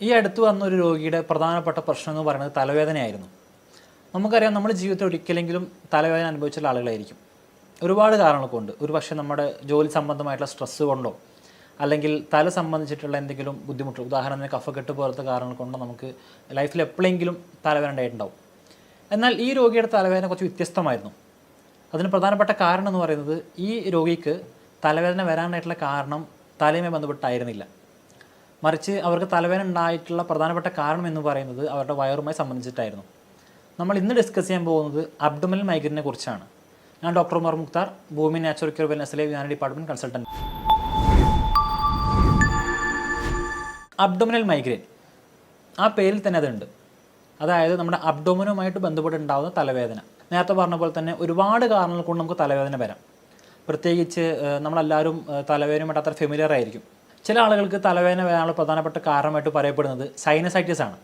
ഈ അടുത്ത് വന്ന ഒരു രോഗിയുടെ പ്രധാനപ്പെട്ട പ്രശ്നം എന്ന് പറയുന്നത് തലവേദനയായിരുന്നു. നമുക്കറിയാം, നമ്മുടെ ജീവിതത്തിൽ ഒരിക്കലെങ്കിലും തലവേദന അനുഭവിച്ചുള്ള ആളുകളായിരിക്കും. ഒരുപാട് കാരണങ്ങൾ കൊണ്ട്, ഒരുപക്ഷെ നമ്മുടെ ജോലി സംബന്ധമായിട്ടുള്ള സ്ട്രെസ്സ് കൊണ്ടോ അല്ലെങ്കിൽ തല സംബന്ധിച്ചിട്ടുള്ള എന്തെങ്കിലും ബുദ്ധിമുട്ട്, ഉദാഹരണത്തിന് കഫക്കെട്ട് പോലത്തെ കാരണങ്ങൾ കൊണ്ടോ നമുക്ക് ലൈഫിൽ എപ്പോഴെങ്കിലും തലവേദന ഉണ്ടായിട്ടുണ്ടാവും. എന്നാൽ ഈ രോഗിയുടെ തലവേദന കുറച്ച് വ്യത്യസ്തമായിരുന്നു. അതിന് പ്രധാനപ്പെട്ട കാരണം എന്ന് പറയുന്നത്, ഈ രോഗിക്ക് തലവേദന വരാനായിട്ടുള്ള കാരണം തലയുമായി ബന്ധപ്പെട്ടായിരുന്നില്ല. മറിച്ച് അവർക്ക് തലവേദന ഉണ്ടായിട്ടുള്ള പ്രധാനപ്പെട്ട കാരണം എന്ന് പറയുന്നത് അവരുടെ വയറുമായി സംബന്ധിച്ചിട്ടായിരുന്നു. നമ്മൾ ഇന്ന് ഡിസ്കസ് ചെയ്യാൻ പോകുന്നത് അബ്ഡോമിനൽ മൈഗ്രെയിനെ കുറിച്ചാണ്. ഞാൻ ഡോക്ടർ ഉമർ മുക്താർ, ഭൂമി നാച്ചുറൽ ക്യൂർ വെൽനസിലെ വിജ്ഞാന ഡിപ്പാർട്ട്മെൻറ്റ് കൺസൾട്ടൻറ്റ്. അബ്ഡോമിനൽ മൈഗ്രെയിൻ ആ പേരിൽ തന്നെ അതുണ്ട്. അതായത് നമ്മുടെ അബ്ഡോമിനുമായിട്ട് ബന്ധപ്പെട്ടുണ്ടാകുന്ന തലവേദന. നേരത്തെ പറഞ്ഞ പോലെ തന്നെ ഒരുപാട് കാരണങ്ങൾ കൊണ്ട് നമുക്ക് തലവേദന വരാം. പ്രത്യേകിച്ച് നമ്മളെല്ലാവരും തലവേദനയുമായിട്ട് അത്ര ഫെമിലിയർ ആയിരിക്കും. ചില ആളുകൾക്ക് തലവേദന വരാനുള്ള പ്രധാനപ്പെട്ട കാരണമായിട്ട് പറയപ്പെടുന്നത് സൈനസൈറ്റിസ് ആണ്.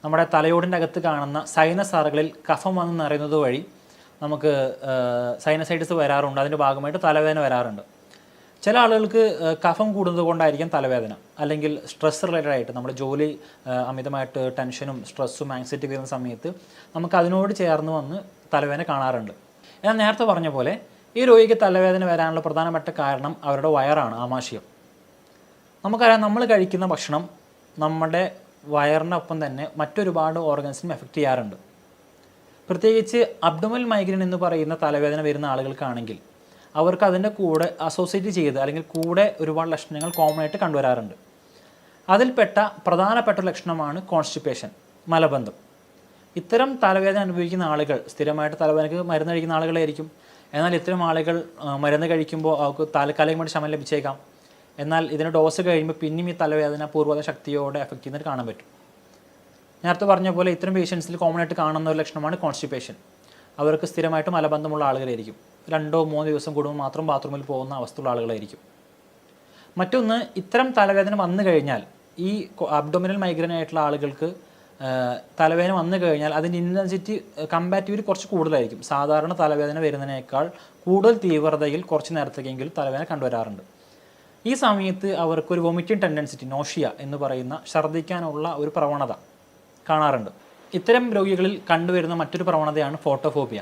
നമ്മുടെ തലയോടിൻ്റെ അകത്ത് കാണുന്ന സൈനസ് അറകളിൽ കഫം വന്ന് നിറയുന്നത് വഴി നമുക്ക് സൈനസൈറ്റിസ് വരാറുണ്ട്. അതിൻ്റെ ഭാഗമായിട്ട് തലവേദന വരാറുണ്ട്. ചില ആളുകൾക്ക് കഫം കൂടുന്നത് കൊണ്ടായിരിക്കും തലവേദന, അല്ലെങ്കിൽ സ്ട്രെസ് റിലേറ്റഡ് ആയിട്ട് നമ്മുടെ ജോലി അമിതമായിട്ട് ടെൻഷനും സ്ട്രെസ്സും ആങ്സൈറ്റി വരുന്ന സമയത്ത് നമുക്ക് അതിനോട് ചേർന്ന് വന്ന് തലവേദന കാണാറുണ്ട്. ഞാൻ നേരത്തെ പറഞ്ഞ പോലെ ഈ രോഗിക്ക് തലവേദന വരാനുള്ള പ്രധാനപ്പെട്ട കാരണം അവരുടെ വയറാണ്, ആമാശയം. നമുക്കറിയാം, നമ്മൾ കഴിക്കുന്ന ഭക്ഷണം നമ്മുടെ വയറിനൊപ്പം തന്നെ മറ്റൊരുപാട് ഓർഗൻസിനും എഫക്റ്റ് ചെയ്യാറുണ്ട്. പ്രത്യേകിച്ച് അബ്ഡോമിനൽ മൈഗ്രെയിൻ എന്ന് പറയുന്ന തലവേദന വരുന്ന ആളുകൾക്കാണെങ്കിൽ അവർക്ക് അതിൻ്റെ കൂടെ അസോസിയേറ്റ് ചെയ്ത് അല്ലെങ്കിൽ കൂടെ ഒരുപാട് ലക്ഷണങ്ങൾ കോമൺ ആയിട്ട് കണ്ടുവരാറുണ്ട്. അതിൽപ്പെട്ട പ്രധാനപ്പെട്ട ലക്ഷണമാണ് കോൺസ്റ്റിപ്പേഷൻ, മലബന്ധം. ഇത്തരം തലവേദന അനുഭവിക്കുന്ന ആളുകൾ സ്ഥിരമായിട്ട് തലവേദനയ്ക്ക് മരുന്ന് കഴിക്കുന്ന ആളുകളായിരിക്കും. എന്നാൽ ഇത്തരം ആളുകൾ മരുന്ന് കഴിക്കുമ്പോൾ അവർക്ക് താൽക്കാലികമായിട്ട് ശമനം ലഭിച്ചേക്കാം. എന്നാൽ ഇതിന് ഡോസ് കഴിയുമ്പോൾ പിന്നെയും ഈ തലവേദന പൂർവ്വത ശക്തിയോടെ എഫക്റ്റ് ചെയ്യുന്നത് കാണാൻ പറ്റും. നേരത്തെ പറഞ്ഞ പോലെ ഇത്തരം പേഷ്യൻസിൽ കോമൺ ആയിട്ട് കാണുന്ന ഒരു ലക്ഷണമാണ് കോൺസ്റ്റിപ്പേഷൻ. അവർക്ക് സ്ഥിരമായിട്ട് മലബന്ധമുള്ള ആളുകളായിരിക്കും. 2-3 ദിവസം കൂടുമ്പോൾ മാത്രം ബാത്റൂമിൽ പോകുന്ന അവസ്ഥയുള്ള ആളുകളായിരിക്കും. മറ്റൊന്ന്, ഇത്തരം തലവേദന വന്നു കഴിഞ്ഞാൽ, ഈ അബ്ഡോമിനൽ മൈഗ്രെയിൻ ആയിട്ടുള്ള ആളുകൾക്ക് തലവേദന വന്നു കഴിഞ്ഞാൽ അതിൻ്റെ ഇൻറ്റൻസിറ്റി കമ്പാരിറ്റീവ്ലി കുറച്ച് കൂടുതലായിരിക്കും. സാധാരണ തലവേദന വരുന്നതിനേക്കാൾ കൂടുതൽ തീവ്രതയിൽ കുറച്ച് നേരത്തേക്കെങ്കിലും തലവേദന കണ്ടുവരാറുണ്ട്. ഈ സമയത്ത് അവർക്കൊരു വൊമിറ്റിംഗ് ടെൻഡൻസിറ്റി, നോഷിയ എന്ന് പറയുന്ന ഛർദ്ദിക്കാനുള്ള ഒരു പ്രവണത കാണാറുണ്ട്. ഇത്തരം രോഗികളിൽ കണ്ടുവരുന്ന മറ്റൊരു പ്രവണതയാണ് ഫോട്ടോഫോബിയ.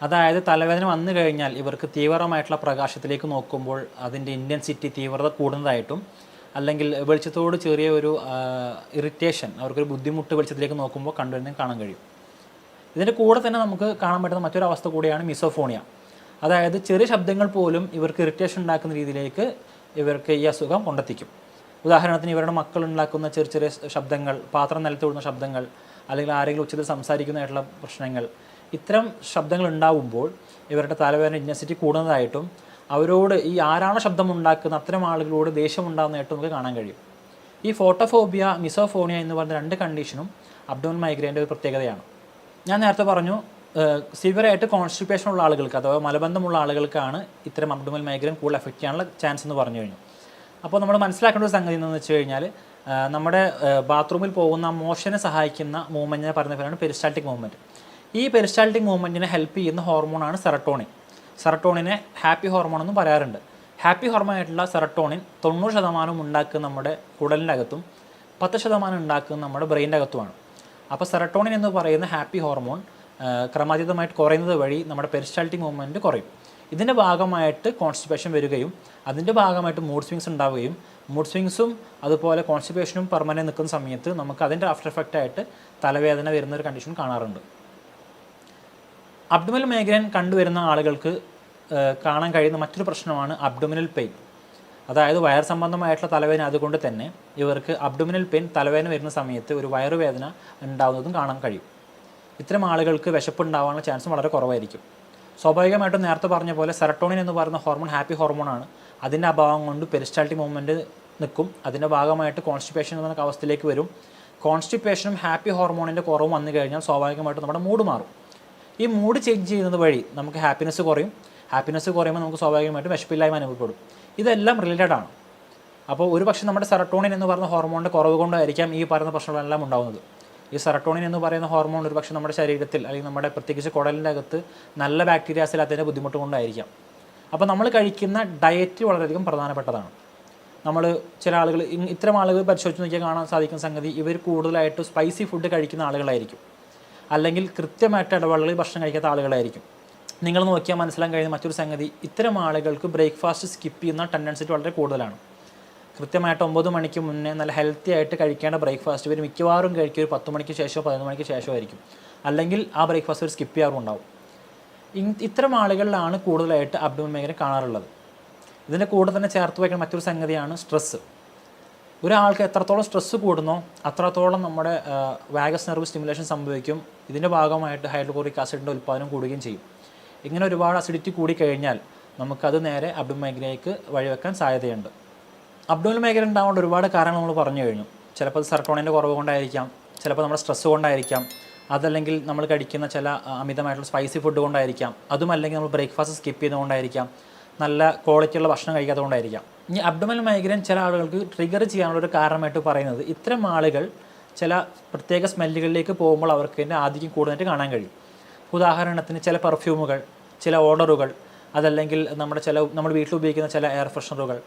അതായത് തലവേദന വന്നു കഴിഞ്ഞാൽ ഇവർക്ക് തീവ്രമായിട്ടുള്ള പ്രകാശത്തിലേക്ക് നോക്കുമ്പോൾ അതിൻ്റെ ഇൻറ്റൻസിറ്റി, തീവ്രത കൂടുന്നതായിട്ടും, അല്ലെങ്കിൽ വെളിച്ചത്തോട് ചെറിയ ഒരു ഇറിറ്റേഷൻ, അവർക്കൊരു ബുദ്ധിമുട്ട് വെളിച്ചത്തിലേക്ക് നോക്കുമ്പോൾ കണ്ടുവരുന്നത് കാണാൻ കഴിയും. ഇതിൻ്റെ കൂടെ തന്നെ നമുക്ക് കാണാൻ പറ്റുന്ന മറ്റൊരു അവസ്ഥ കൂടിയാണ് മിസോഫോണിയ. അതായത് ചെറിയ ശബ്ദങ്ങൾ പോലും ഇവർക്ക് ഇറിറ്റേഷൻ ഉണ്ടാക്കുന്ന രീതിയിലേക്ക് ഇവർക്ക് ഈ അസുഖം കൊണ്ടെത്തിക്കും. ഉദാഹരണത്തിന്, ഇവരുടെ മക്കൾ ഉണ്ടാക്കുന്ന ചെറിയ ചെറിയ ശബ്ദങ്ങൾ, പാത്രം നിലത്ത് വിടുന്ന ശബ്ദങ്ങൾ, അല്ലെങ്കിൽ ആരെങ്കിലും ഉച്ചത്തിൽ സംസാരിക്കുന്നതായിട്ടുള്ള പ്രശ്നങ്ങൾ, ഇത്തരം ശബ്ദങ്ങൾ ഉണ്ടാവുമ്പോൾ ഇവരുടെ തലവേദന ഇൻറ്റൻസിറ്റി കൂടുന്നതായിട്ടും അവരോട് ഈ ആരാണ് ശബ്ദം ഉണ്ടാക്കുന്ന അത്തരം ആളുകളോട് ദേഷ്യം ഉണ്ടാകുന്നതായിട്ടും നമുക്ക് കാണാൻ കഴിയും. ഈ ഫോട്ടോഫോബിയ, മിസോഫോണിയ എന്ന് പറയുന്ന 2 കണ്ടീഷനും അബ്ഡോമിനൽ മൈഗ്രെയിൻ്റെ ഒരു പ്രത്യേകതയാണ്. ഞാൻ നേരത്തെ പറഞ്ഞു, സിവിയറായിട്ട് കോൺസ്റ്റിപ്പേഷൻ ഉള്ള ആളുകൾക്ക് അഥവാ മലബന്ധമുള്ള ആളുകൾക്കാണ് ഇത്തരം അബ്ഡോമിനൽ മൈഗ്രെയിൻ കൂടുതൽ എഫക്റ്റ് ചെയ്യാനുള്ള ചാൻസ് എന്ന് പറഞ്ഞു കഴിഞ്ഞു. അപ്പോൾ നമ്മൾ മനസ്സിലാക്കേണ്ട ഒരു സംഗതി എന്താണെന്ന് വെച്ച് കഴിഞ്ഞാൽ, നമ്മുടെ ബാത്റൂമിൽ പോകുന്ന മോഷനെ സഹായിക്കുന്ന മൂവ്മെൻറ്റിനെ പറയുന്ന പേരാണ് പെരിസ്റ്റാൾട്ടിക് മൂവ്മെൻറ്റ്. ഈ പെരിസ്റ്റാൾട്ടിക് മൂവ്മെൻറ്റിനെ ഹെൽപ്പ് ചെയ്യുന്ന ഹോർമോണാണ് സെറട്ടോണിൻ. സെറട്ടോണിനെ ഹാപ്പി ഹോർമോൺ എന്നും പറയാറുണ്ട്. ഹാപ്പി ഹോർമോൺ ആയിട്ടുള്ള സെറട്ടോണിൻ 90% ഉണ്ടാക്കുന്ന നമ്മുടെ കുടലിൻ്റെ അകത്തും 10% ഉണ്ടാക്കുന്ന നമ്മുടെ ബ്രെയിൻ്റെ അകത്തുമാണ്. അപ്പോൾ സെറട്ടോണിൻ എന്ന് പറയുന്ന ഹാപ്പി ഹോർമോൺ ക്രമാതീതമായിട്ട് കുറയുന്നത് വഴി നമ്മുടെ പെരിസ്റ്റാൾട്ടിക് മൂവ്മെൻറ്റ് കുറയും. ഇതിൻ്റെ ഭാഗമായിട്ട് കോൺസ്റ്റിപ്പേഷൻ വരികയും അതിൻ്റെ ഭാഗമായിട്ട് മൂഡ് സ്വിങ്സ് ഉണ്ടാവുകയും, മൂഡ് സ്വിങ്സും അതുപോലെ കോൺസ്റ്റിപ്പേഷനും പെർമനൻ്റ് നിൽക്കുന്ന സമയത്ത് നമുക്ക് അതിൻ്റെ ആഫ്റ്റർ എഫക്റ്റ് ആയിട്ട് തലവേദന വരുന്ന ഒരു കണ്ടീഷൻ കാണാറുണ്ട്. അബ്ഡോമിനൽ മൈഗ്രെയിൻ കണ്ടുവരുന്ന ആളുകൾക്ക് കാണാൻ കഴിയുന്ന മറ്റൊരു പ്രശ്നമാണ് അബ്ഡോമിനൽ പെയിൻ. അതായത് വയർ സംബന്ധമായിട്ടുള്ള തലവേദന. അതുകൊണ്ട് തന്നെ ഇവർക്ക് അബ്ഡോമിനൽ പെയിൻ, തലവേദന വരുന്ന സമയത്ത് ഒരു വയറുവേദന ഉണ്ടാകുന്നതും കാണാൻ കഴിയും. ഇത്തരം ആളുകൾക്ക് വിശപ്പ് ഉണ്ടാകാനുള്ള ചാൻസും വളരെ കുറവായിരിക്കും. സ്വാഭാവികമായിട്ടും നേരത്തെ പറഞ്ഞ പോലെ സെറട്ടോണിൻ എന്ന് പറയുന്ന ഹോർമോൺ ഹാപ്പി ഹോർമോണാണ്. അതിൻ്റെ അഭാവം കൊണ്ട് പെരിസ്റ്റാൾട്ടിക് മൂവ്മെൻറ്റ് നിൽക്കും. അതിൻ്റെ ഭാഗമായിട്ട് കോൺസ്റ്റിപ്പേഷൻ എന്ന അവസ്ഥയിലേക്ക് വരും. കോൺസ്റ്റിപ്പേഷനും ഹാപ്പി ഹോർമോണിൻ്റെ കുറവും വന്നു കഴിഞ്ഞാൽ സ്വാഭാവികമായിട്ടും നമ്മുടെ മൂഡ് മാറും. ഈ മൂഡ് ചേഞ്ച് ചെയ്യുന്നത് വഴി നമുക്ക് ഹാപ്പിനെസ് കുറയും. ഹാപ്പിനെസ് കുറയുമ്പോൾ നമുക്ക് സ്വാഭാവികമായിട്ടും വിശപ്പില്ലായ്മ അനുഭവപ്പെടും. ഇതെല്ലാം റിലേറ്റഡ് ആണ്. അപ്പോൾ ഒരു പക്ഷേ നമ്മുടെ സെറട്ടോണിൻ എന്ന് പറയുന്ന ഹോർമോണിൻ്റെ കുറവ് കൊണ്ടായിരിക്കാം ഈ പറയുന്ന പ്രശ്നങ്ങളെല്ലാം ഉണ്ടാകുന്നത്. ഈ സെറട്ടോണിൻ എന്ന് പറയുന്ന ഹോർമോൺ ഒരു പക്ഷേ നമ്മുടെ ശരീരത്തിൽ, അല്ലെങ്കിൽ നമ്മുടെ പ്രത്യേകിച്ച് കുടലിൻ്റെ അകത്ത് നല്ല ബാക്ടീരിയാസിൽ അതിൻ്റെ ബുദ്ധിമുട്ട് കൊണ്ടായിരിക്കാം. അപ്പോൾ നമ്മൾ കഴിക്കുന്ന ഡയറ്റ് വളരെയധികം പ്രധാനപ്പെട്ടതാണ്. നമ്മൾ ചില ആളുകൾ ഇത്തരം ആളുകൾ പരിശോധിച്ച് നോക്കിയാൽ കാണാൻ സാധിക്കുന്ന സംഗതി, ഇവർ കൂടുതലായിട്ട് സ്പൈസി ഫുഡ് കഴിക്കുന്ന ആളുകളായിരിക്കും, അല്ലെങ്കിൽ കൃത്യമായിട്ട് ഇടവേളകളിൽ ഭക്ഷണം കഴിക്കാത്ത ആളുകളായിരിക്കും. നിങ്ങൾ നോക്കിയാൽ മനസ്സിലാക്കാൻ കഴിയുന്ന മറ്റൊരു സംഗതി, ഇത്തരം ആളുകൾക്ക് ബ്രേക്ക്ഫാസ്റ്റ് സ്കിപ്പ് ചെയ്യുന്ന ടെൻഡൻസി വളരെ കൂടുതലാണ്. കൃത്യമായിട്ട് 9 മണിക്ക് മുന്നേ നല്ല ഹെൽത്തി ആയിട്ട് കഴിക്കേണ്ട ബ്രേക്ക്ഫാസ്റ്റ് ഇവർ മിക്കവാറും കഴിക്കും ഒരു 10 മണിക്ക് ശേഷമോ 11 മണിക്ക് ശേഷമായിരിക്കും, അല്ലെങ്കിൽ ആ ബ്രേക്ക്ഫാസ്റ്റ് ഒരു സ്കിപ്പ് ചെയ്യാറുണ്ടാവും. ഇത്തരം ആളുകളിലാണ് കൂടുതലായിട്ട് അബ്ഡോമിനൽ മൈഗ്രൈൻ കാണാറുള്ളത്. ഇതിൻ്റെ കൂടെ തന്നെ ചേർത്ത് വയ്ക്കുന്ന മറ്റൊരു സംഗതിയാണ് സ്ട്രെസ്സ്. ഒരാൾക്ക് എത്രത്തോളം സ്ട്രെസ്സ് കൂടുന്നോ അത്രത്തോളം നമ്മുടെ വാഗസ് നെർവ് സ്റ്റിമുലേഷൻ സംഭവിക്കും. ഇതിൻ്റെ ഭാഗമായിട്ട് ഹൈഡ്രോക്ലോറിക് ആസിഡിൻ്റെ ഉൽപ്പാദനം കൂടുകയും ചെയ്യും. ഇങ്ങനെ ഒരുപാട് അസിഡിറ്റി കൂടിക്കഴിഞ്ഞാൽ നമുക്കത് നേരെ അബ്ഡോമിനൽ മൈഗ്രൈനിലേക്ക് വഴിവെക്കാൻ സാധ്യതയുണ്ട്. അബ്ഡോമിനൽ മൈഗ്രൈൻ ഉണ്ടാവേണ്ട ഒരുപാട് കാരണങ്ങൾ നമ്മൾ പറഞ്ഞു കഴിഞ്ഞു. ചിലപ്പോൾ അത് സെറട്ടോണിൻ്റെ കുറവ് കൊണ്ടായിരിക്കാം, ചിലപ്പോൾ നമ്മുടെ സ്ട്രെസ്സ് കൊണ്ടായിരിക്കാം, അതല്ലെങ്കിൽ നമ്മൾ കഴിക്കുന്ന ചില അമിതമായിട്ടുള്ള സ്പൈസി ഫുഡ് കൊണ്ടായിരിക്കാം, അതുമല്ലെങ്കിൽ നമ്മൾ ബ്രേക്ക്ഫാസ്റ്റ് സ്കിപ്പ് ചെയ്തുകൊണ്ടായിരിക്കാം, നല്ല ക്വാളിറ്റിയുള്ള ഭക്ഷണം കഴിക്കാത്തതുകൊണ്ടായിരിക്കാം. ഇനി അബ്ഡോമിനൽ മൈഗ്രൈൻ ചില ആളുകൾക്ക് ട്രിഗർ ചെയ്യാനുള്ളൊരു കാരണമായിട്ട് പറയുന്നത്, ഇത്തരം ആളുകൾ ചില പ്രത്യേക സ്മെല്ലുകളിലേക്ക് പോകുമ്പോൾ അവർക്ക് ഇതിൻ്റെ ആധിക്യം കൂടുതലായിട്ട് കാണാൻ കഴിയും. ഉദാഹരണത്തിന് ചില പെർഫ്യൂമുകൾ, ചില ഓർഡറുകൾ, അതല്ലെങ്കിൽ നമ്മൾ വീട്ടിൽ ഉപയോഗിക്കുന്ന ചില എയർ ഫ്രഷ്നറുകൾ,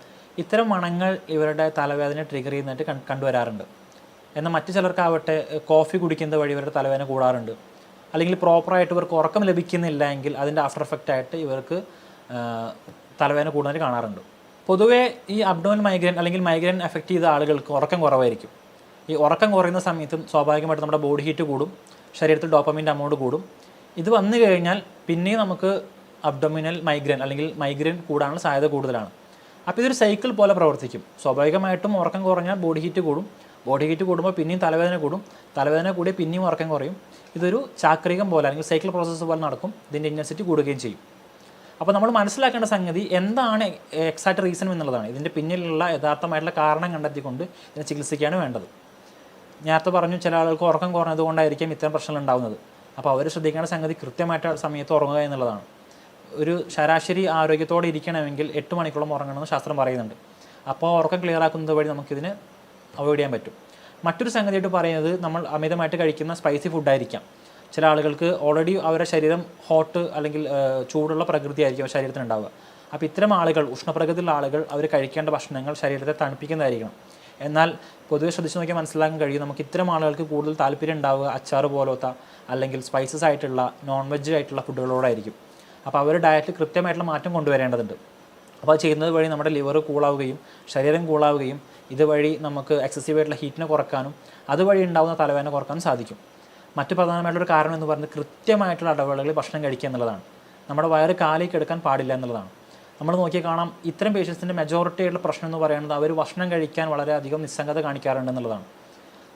ഇത്തരം മണങ്ങൾ ഇവരുടെ തലവേദന ട്രിഗർ ചെയ്യുന്നതായിട്ട് കണ്ടുവരാറുണ്ട്. എന്നാൽ മറ്റു ചിലർക്കാവട്ടെ കോഫി കുടിക്കുന്നത് വഴി ഇവരുടെ തലവേദന കൂടാറുണ്ട്. അല്ലെങ്കിൽ പ്രോപ്പറായിട്ട് ഇവർക്ക് ഉറക്കം ലഭിക്കുന്നില്ല എങ്കിൽ അതിൻ്റെ ആഫ്റ്റർ എഫക്റ്റായിട്ട് ഇവർക്ക് തലവേദന കൂടുതലായിട്ട് കാണാറുണ്ട്. പൊതുവേ ഈ അബ്ഡോമിനൽ മൈഗ്രൈൻ അല്ലെങ്കിൽ മൈഗ്രൈൻ എഫക്റ്റ് ചെയ്ത ആളുകൾക്ക് ഉറക്കം കുറവായിരിക്കും. ഈ ഉറക്കം കുറയുന്ന സമയത്തും സ്വാഭാവികമായിട്ട് നമ്മുടെ ബോഡി ഹീറ്റ് കൂടും, ശരീരത്തിൽ ഡോപ്പമിൻ്റെ അമൗണ്ട് കൂടും. ഇത് വന്നു കഴിഞ്ഞാൽ പിന്നെയും നമുക്ക് അബ്ഡോമിനൽ മൈഗ്രൈൻ അല്ലെങ്കിൽ മൈഗ്രൈൻ കൂടാനുള്ള സാധ്യത കൂടുതലാണ്. അപ്പോൾ ഇതൊരു സൈക്കിൾ പോലെ പ്രവർത്തിക്കും. സ്വാഭാവികമായിട്ടും ഉറക്കം കുറഞ്ഞാൽ ബോഡി ഹീറ്റ് കൂടും, ബോഡി ഹീറ്റ് കൂടുമ്പോൾ പിന്നെയും തലവേദന കൂടും, തലവേദന കൂടിയ പിന്നെയും ഉറക്കം കുറയും. ഇതൊരു ചാക്രികം പോലെ അല്ലെങ്കിൽ സൈക്കിൾ പ്രോസസ്സ് പോലെ നടക്കും. ഇതിൻ്റെ ഇൻറ്റൻസിറ്റി കൂടുകയും ചെയ്യും. അപ്പോൾ നമ്മൾ മനസ്സിലാക്കേണ്ട സംഗതി എന്താണ് എക്സാക്റ്റ് റീസൺ എന്നുള്ളതാണ്. ഇതിൻ്റെ പിന്നിലുള്ള യഥാർത്ഥമായിട്ടുള്ള കാരണം കണ്ടെത്തിക്കൊണ്ട് ഇതിനെ ചികിത്സിക്കുകയാണ് വേണ്ടത്. നേരത്തെ പറഞ്ഞു ചില ആളുകൾക്ക് ഉറക്കം കുറഞ്ഞതുകൊണ്ടായിരിക്കും ഇത്തരം പ്രശ്നങ്ങൾ ഉണ്ടാകുന്നത്. അപ്പോൾ അവർ ശ്രദ്ധിക്കേണ്ട സംഗതി കൃത്യമായിട്ട് സമയത്ത് ഉറങ്ങുക എന്നുള്ളതാണ്. ഒരു ശരാശരി ആരോഗ്യത്തോടെ ഇരിക്കണമെങ്കിൽ 8 മണിക്കൂറോളം ഉറങ്ങണമെന്ന് ശാസ്ത്രം പറയുന്നുണ്ട്. അപ്പോൾ ഉറക്കം ക്ലിയർ ആക്കുന്നത് വഴി നമുക്കിതിന് അവോയ്ഡ് ചെയ്യാൻ പറ്റും. മറ്റൊരു സംഗതിയായിട്ട് പറയുന്നത്, നമ്മൾ അമിതമായിട്ട് കഴിക്കുന്ന സ്പൈസി ഫുഡായിരിക്കാം. ചില ആളുകൾക്ക് ഓൾറെഡി അവരുടെ ശരീരം ഹോട്ട് അല്ലെങ്കിൽ ചൂടുള്ള പ്രകൃതി ആയിരിക്കും ശരീരത്തിന് ഉണ്ടാവുക. അപ്പോൾ ഇത്തരം ആളുകൾ, ഉഷ്ണപ്രകൃതിയിലുള്ള ആളുകൾ, അവർ കഴിക്കേണ്ട ഭക്ഷണങ്ങൾ ശരീരത്തെ തണുപ്പിക്കുന്നതായിരിക്കണം. എന്നാൽ പൊതുവെ ശ്രദ്ധിച്ച് നോക്കിയാൽ മനസ്സിലാക്കാൻ കഴിയും, നമുക്ക് ഇത്തരം ആളുകൾക്ക് കൂടുതൽ താല്പര്യം ഉണ്ടാവുക അച്ചാറ് പോലത്തെ അല്ലെങ്കിൽ സ്പൈസസ് ആയിട്ടുള്ള നോൺ വെജ് ആയിട്ടുള്ള ഫുഡുകളോടായിരിക്കും. അപ്പോൾ അവർ ഡയറ്റിൽ കൃത്യമായിട്ടുള്ള മാറ്റം കൊണ്ടുവരേണ്ടതുണ്ട്. അപ്പോൾ അത് ചെയ്യുന്നത് വഴി നമ്മുടെ ലിവർ കൂളാവുകയും ശരീരം കൂളാവുകയും ഇതുവഴി നമുക്ക് എക്സസീവായിട്ടുള്ള ഹീറ്റിനെ കുറക്കാനും അതുവഴി ഉണ്ടാകുന്ന തലവേദന കുറക്കാനും സാധിക്കും. മറ്റു പ്രധാനമായിട്ടൊരു കാരണം എന്ന് പറയുന്നത് കൃത്യമായിട്ടുള്ള ഇടവേളകളിൽ ഭക്ഷണം കഴിക്കുക എന്നുള്ളതാണ്. നമ്മുടെ വയറ് കാലേക്ക് എടുക്കാൻ പാടില്ല എന്നുള്ളതാണ്. നമ്മൾ നോക്കിയാൽ കാണാം, ഇത്തരം പേഷ്യൻസിൻ്റെ മെജോറിറ്റി ആയിട്ടുള്ള പ്രശ്നം എന്ന് പറയുന്നത് അവർ ഭക്ഷണം കഴിക്കാൻ വളരെയധികം നിസ്സംഗത കാണിക്കാറുണ്ട് എന്നുള്ളതാണ്.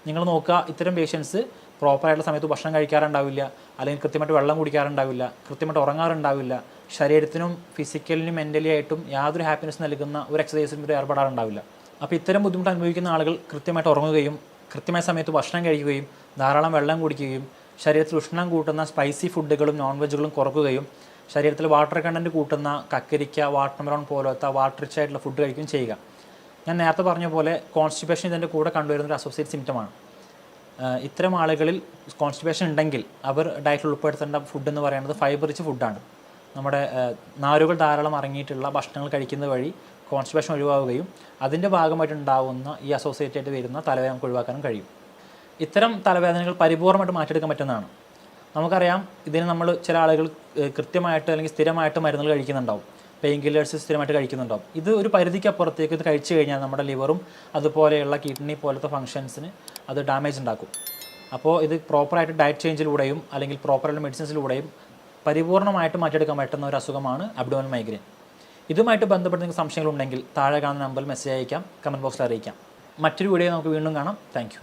നിങ്ങൾ നോക്കുക, ഇത്തരം പേഷ്യൻസ് പ്രോപ്പറായിട്ടുള്ള സമയത്ത് ഭക്ഷണം കഴിക്കാറുണ്ടാവില്ല, അല്ലെങ്കിൽ കൃത്യമായിട്ട് വെള്ളം കുടിക്കാറുണ്ടാവില്ല, കൃത്യമായിട്ട് ഉറങ്ങാറുണ്ടാവില്ല, ശരീരത്തിനും ഫിസിക്കലിനും മെൻ്റലി ആയിട്ടും യാതൊരു ഹാപ്പിനെസ് നൽകുന്ന ഒരു എക്സസൈസിലും ഒരു ഏർപ്പെടാറുണ്ടാവില്ല. അപ്പോൾ ഇത്തരം ബുദ്ധിമുട്ട് അനുഭവിക്കുന്ന ആളുകൾ കൃത്യമായിട്ട് ഉറങ്ങുകയും കൃത്യമായ സമയത്ത് ഭക്ഷണം കഴിക്കുകയും ധാരാളം വെള്ളം കുടിക്കുകയും ശരീരത്തിൽ ഉഷ്ണം കൂട്ടുന്ന സ്പൈസി ഫുഡുകളും നോൺ വെജുകളും കുറക്കുകയും ശരീരത്തിൽ വാട്ടർ കണ്ടൻറ്റ് കൂട്ടുന്ന കക്കരിക്ക, വാട്ടർമെലോൺ പോലത്തെ വാട്ടർ റിച്ച് ആയിട്ടുള്ള ഫുഡ് കഴിക്കുകയും ചെയ്യുക. ഞാൻ നേരത്തെ പറഞ്ഞ പോലെ കോൺസ്റ്റിപ്പേഷൻ ഇതിൻ്റെ കൂടെ കണ്ടുവരുന്നൊരു അസോസിയേറ്റ് സിംറ്റമാണ്. ഇത്തരം ആളുകളിൽ കോൺസ്റ്റിപ്പേഷൻ ഉണ്ടെങ്കിൽ അവർ ഡയറ്റിൽ ഉൾപ്പെടുത്തേണ്ട ഫുഡ് എന്ന് പറയുന്നത് ഫൈബർ റിച്ച് ഫുഡാണ്. നമ്മുടെ നാരുകൾ ധാരാളം അടങ്ങിയിട്ടുള്ള ഭക്ഷണങ്ങൾ കഴിക്കുന്നത് വഴി കോൺസ്റ്റിപ്പേഷൻ ഒഴിവാവുകയും അതിൻ്റെ ഭാഗമായിട്ടുണ്ടാവുന്ന ഈ അസോസിയേറ്റ് ആയിട്ട് വരുന്ന തലവേദന നമുക്ക് ഒഴിവാക്കാനും കഴിയും. ഇത്തരം തലവേദനകൾ പരിപൂർണ്ണമായിട്ട് മാറ്റിയെടുക്കാൻ പറ്റുന്നതാണ്. നമുക്കറിയാം, ഇതിന് നമ്മൾ ചില ആളുകൾ കൃത്യമായിട്ട് അല്ലെങ്കിൽ സ്ഥിരമായിട്ട് മരുന്നുകൾ കഴിക്കുന്നുണ്ടാവും, പെയിൻ കില്ലേഴ്സ് സ്ഥിരമായിട്ട് കഴിക്കുന്നുണ്ടാവും. ഇത് ഒരു പരിധിക്കപ്പുറത്തേക്ക് ഇത് കഴിച്ചു കഴിഞ്ഞാൽ നമ്മുടെ ലിവറും അതുപോലെയുള്ള കിഡ്നി പോലത്തെ ഫങ്ഷൻസിന് അത് ഡാമേജ് ഉണ്ടാക്കും. അപ്പോൾ ഇത് പ്രോപ്പറായിട്ട് ഡയറ്റ് ചേഞ്ചിലൂടെയും അല്ലെങ്കിൽ പ്രോപ്പറായിട്ട് മെഡിസിൻസിലൂടെയും പരിപൂർണ്ണമായിട്ട് മാറ്റിയെടുക്കാൻ പറ്റുന്ന ഒരു അസുഖമാണ് അബ്ഡോമിനൽ മൈഗ്രെയിൻ. ഇതുമായിട്ട് ബന്ധപ്പെട്ട് നിങ്ങൾക്ക് സംശയങ്ങളുണ്ടെങ്കിൽ താഴെ കാണുന്ന നമ്പറിൽ മെസ്സേജ് അയക്കാം, കമൻറ്റ് ബോക്സിൽ അറിയിക്കാം. മറ്റൊരു വീഡിയോ നമുക്ക് വീണ്ടും കാണാം. Thank you.